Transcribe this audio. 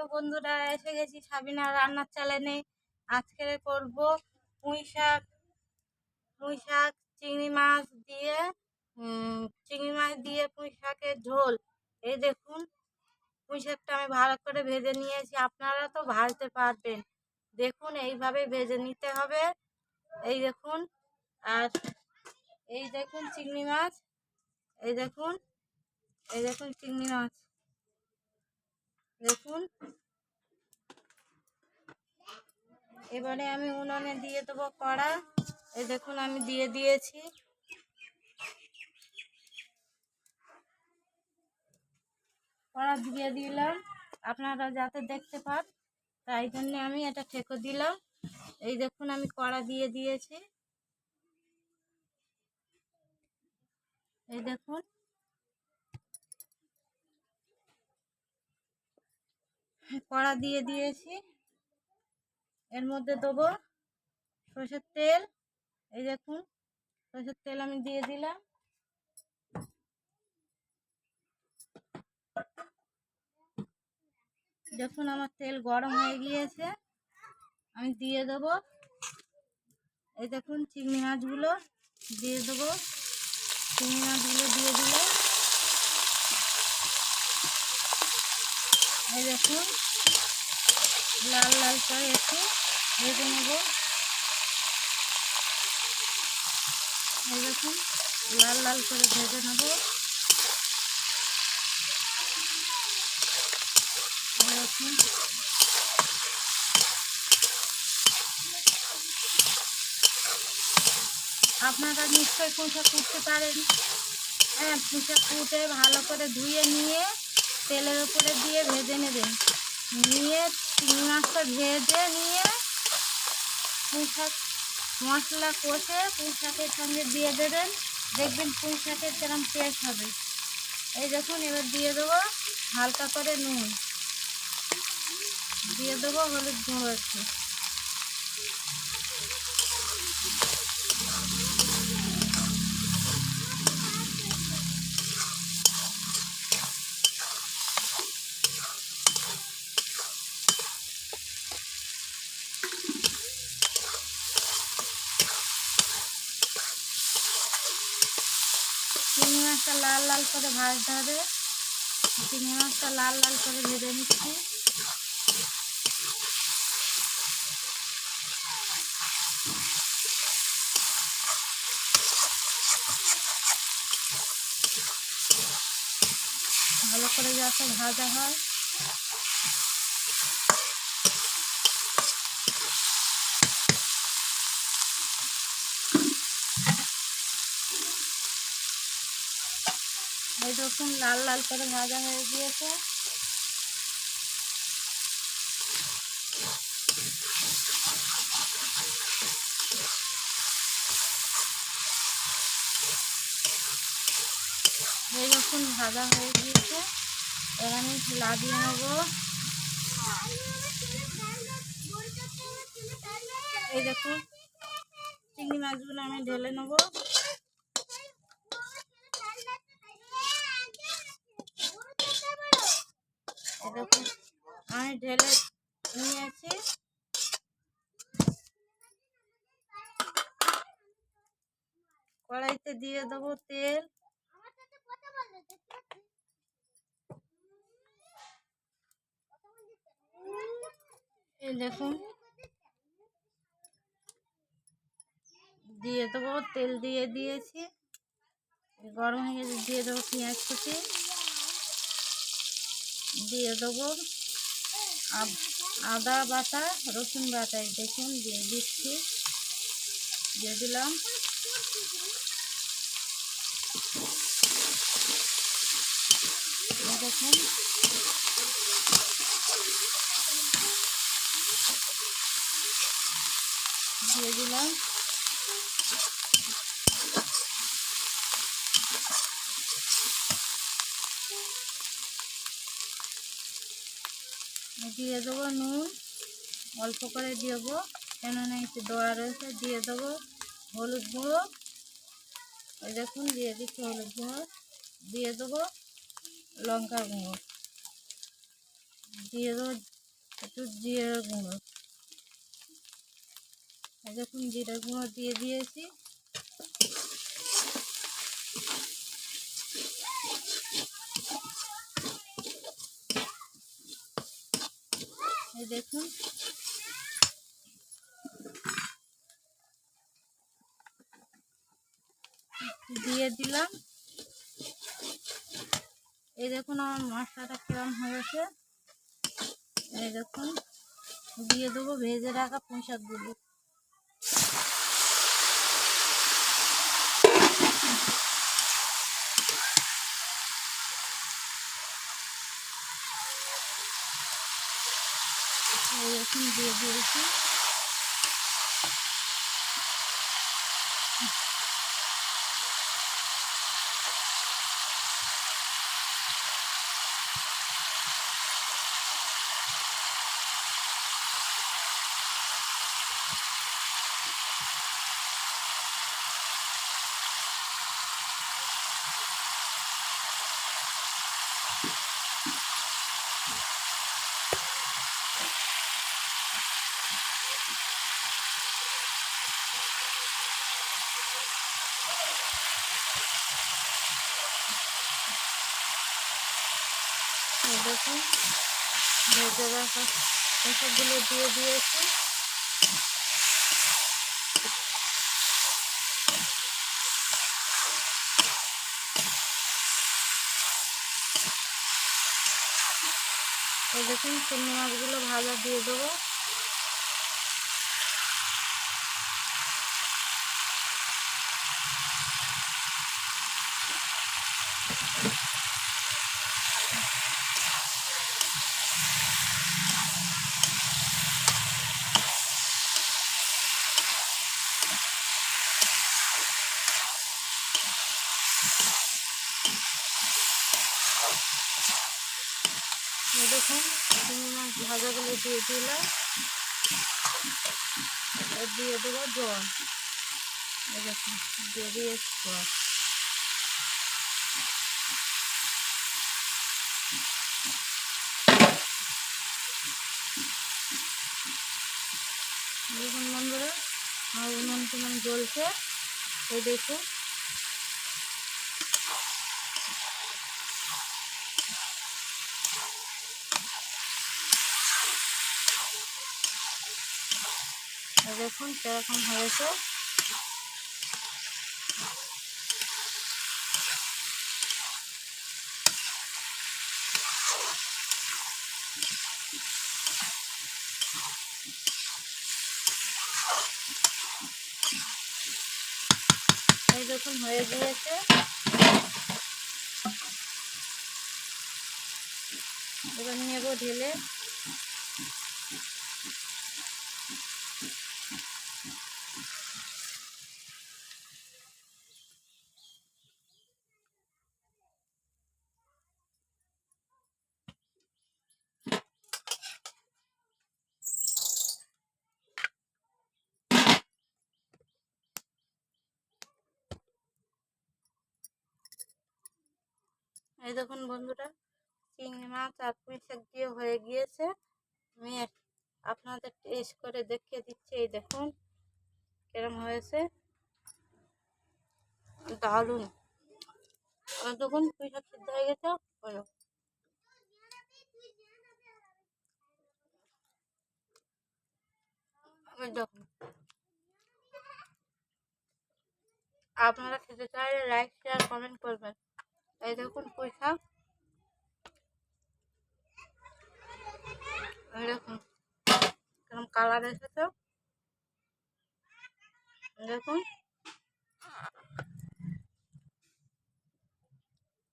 Hello বন্ধুরা, এসে গেছি সাবিনা রান্নার চ্যানেলে। আজকে করব পুঁই শাক চিংড়ি মাছ দিয়ে পুঁই শাকের ঝোল। এই দেখুন, পুঁই শাকটা আমি ভালো করে ভেজে নিয়েছি। আপনারা তো ভাজতে পারবেন, দেখুন এইভাবে ভেজে নিতে হবে। এই দেখুন, আর এই দেখুন চিংড়ি মাছ, এই দেখুন চিংড়ি মাছ দেখুন। এবারে আমি উনুনে দিয়ে দেবো কড়া। এই দেখুন আমি দিয়ে দিয়েছি। কড়া দিয়ে দিলাম, আপনারা যাতে দেখতে পান তাই জন্যে আমি এটা ঠেকো দিলাম। এই দেখুন আমি কড়া দিয়ে দিয়েছি। এই দেখুন কড়া দিয়ে দিয়েছি। এর মধ্যে দেবো সরষের তেল। এই দেখুন সরষের তেল আমি দিয়ে দিলাম। দেখুন আমার তেল গরম হয়ে গিয়েছে, আমি দিয়ে দেবো। এই দেখুন চিংড়ি মাছগুলো দিয়ে দেবো। চিংড়ি মাছগুলো দিয়ে দিলে এই দেখুন লাল লাল করে একটু ভেজে নেব। এই দেখুন লাল লাল করে ভেজে নেব। দেখুন আপনারা নিশ্চয়ই পুঁই শাক কুটতে পারেন। হ্যাঁ, পুঁই শাক কুটে ভালো করে ধুয়ে নিয়ে তেলের উপরে দিয়ে ভেজে নেবেন। নিয়ে চিংড়ি মাছটা ভেজে নিয়ে পুঁই শাক মশলা কষে পুঁই শাকের সঙ্গে দিয়ে দেবেন। দেখবেন পুঁই শাকের কিরম টেস্ট হবে। এই দেখুন এবার দিয়ে দেবো হালকা করে নুন, দিয়ে দেবো হলুদ গুঁড়ো একটু। চিংড়ি মাছটা লাল লাল করে ভাজতে হবে। চিংড়ি মাছটা লাল লাল করে ভেজে নিচ্ছি। ভালো করে যাতে ভাজা হয়। এই দেখুন লাল লাল করে ভাজা হয়ে গিয়েছে। এই দেখুন ভাজা হয়ে গিয়েছে। এবার আমি লাগিয়ে নেবো। এই দেখুন চিংড়ি মাছগুলো আমি ঢেলে নেবো। এই দেখুন আমি ঢেলে নিয়েছি। কড়াইতে দিয়ে দেবো তেল। এই দেখুন দিয়ে দেবো, তেল দিয়ে দিয়েছি, গরম হয়ে গেছে। দিয়ে দেবো পেঁয়াজ কুচি, দিয়ে দেবো আদা বাটা রসুন বাটা। দেখুন দিয়ে দিচ্ছি, দিয়ে দিলাম। দেখুন দিয়ে দিলাম। দিয়ে দেবো নুন, অল্প করে দেবো কেননা একটু দেওয়া রয়েছে। দিয়ে দেবো হলুদ গুঁড়ো। এই দেখুন দিয়ে দিচ্ছি হলুদ গুঁড়ো। দিয়ে দেবো লঙ্কা গুঁড়ো, দিয়ে দেবো একটু জিরে গুঁড়ো, দেখুন জিরে গুঁড়ো দিয়ে দিয়েছি। এই দেখুন দিয়ে দিলাম। এই দেখুন আমার মশলাটা কেমন হয়েছে। এই দেখুন দিয়ে দেবো ভেজে রাখা পুঁই শাকগুলো। এই দেখুন দিয়ে দিয়েছি। এই দেখুন ভেজে রাখা এসবগুলো দিয়ে দিয়েছি। এই দেখুন চিংড়ি মাছগুলো ভাজা দিয়ে দেবো। এই দেখুন চিংড়ি মাছ ভাজাগুলো দিয়ে দিলাম। দিয়ে দেবো জল। এই দেখুন দিয়ে দিয়েছি জল। দেখুন বন্ধুরা আমার উনুন কেমন জ্বলছে। এই দেখুন দেখুন কিরকম হয়েছে। এই দেখুন হয়ে গিয়েছে। এবার নেবো ঢেলে। এই দেখুন বন্ধুরা চিংড়ি মাছ আর পুঁই শাক দিয়ে হয়ে গিয়েছে। আমি আপনাদের টেস্ট করে দেখিয়ে দিচ্ছি। এই দেখুন কিরম হয়েছে, দারুণ। আর দেখুন পুঁই শাক সিদ্ধ হয়ে গেছে। দেখুন আপনারা খেতে চাইলে লাইক শেয়ার কমেন্ট করবেন। এই দেখুন পুঁই শাক, এই দেখুন কেরম কালার এসেছে। দেখুন